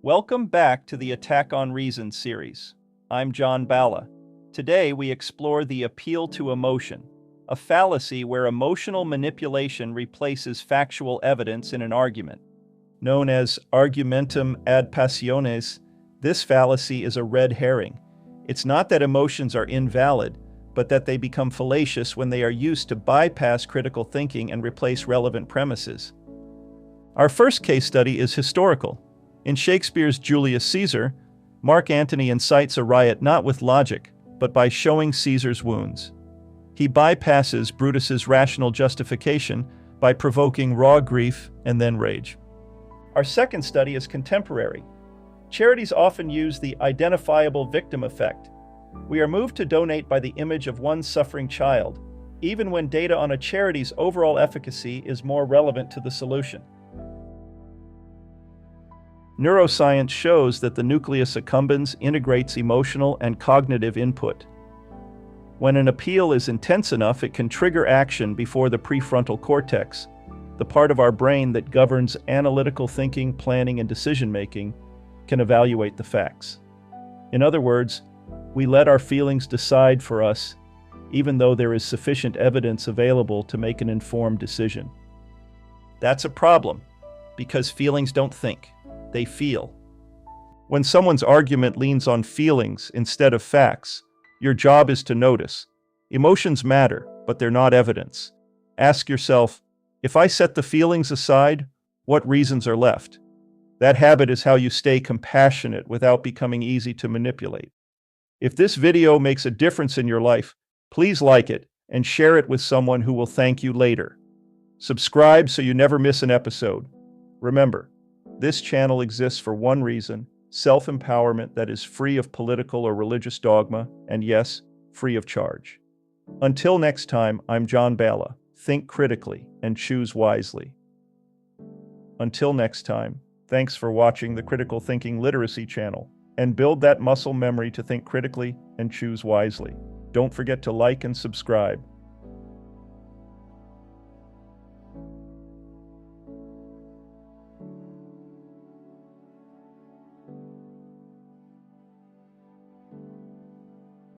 Welcome back to the Attack on Reason series. I'm John Balla. Today we explore the appeal to emotion, a fallacy where emotional manipulation replaces factual evidence in an argument. Known as Argumentum ad passiones, this fallacy is a red herring. It's not that emotions are invalid, but that they become fallacious when they are used to bypass critical thinking and replace relevant premises. Our first case study is historical. In Shakespeare's Julius Caesar, Mark Antony incites a riot not with logic, but by showing Caesar's wounds. He bypasses Brutus's rational justification by provoking raw grief and then rage. Our second study is contemporary. Charities often use the identifiable victim effect. We are moved to donate by the image of one suffering child, even when data on a charity's overall efficacy is more relevant to the solution. Neuroscience shows that the nucleus accumbens integrates emotional and cognitive input. When an appeal is intense enough, it can trigger action before the prefrontal cortex, the part of our brain that governs analytical thinking, planning, and decision-making, can evaluate the facts. In other words, we let our feelings decide for us, even though there is sufficient evidence available to make an informed decision. That's a problem, because feelings don't think. They feel. When someone's argument leans on feelings instead of facts, your job is to notice. Emotions matter, but they're not evidence. Ask yourself, if I set the feelings aside, what reasons are left? That habit is how you stay compassionate without becoming easy to manipulate. If this video makes a difference in your life, please like it and share it with someone who will thank you later. Subscribe so you never miss an episode. Remember, this channel exists for one reason: self-empowerment that is free of political or religious dogma, and yes, free of charge. Until next time, I'm John Balla. Think critically and choose wisely. Until next time, thanks for watching the Critical Thinking Literacy channel, and build that muscle memory to think critically and choose wisely. Don't forget to like and subscribe.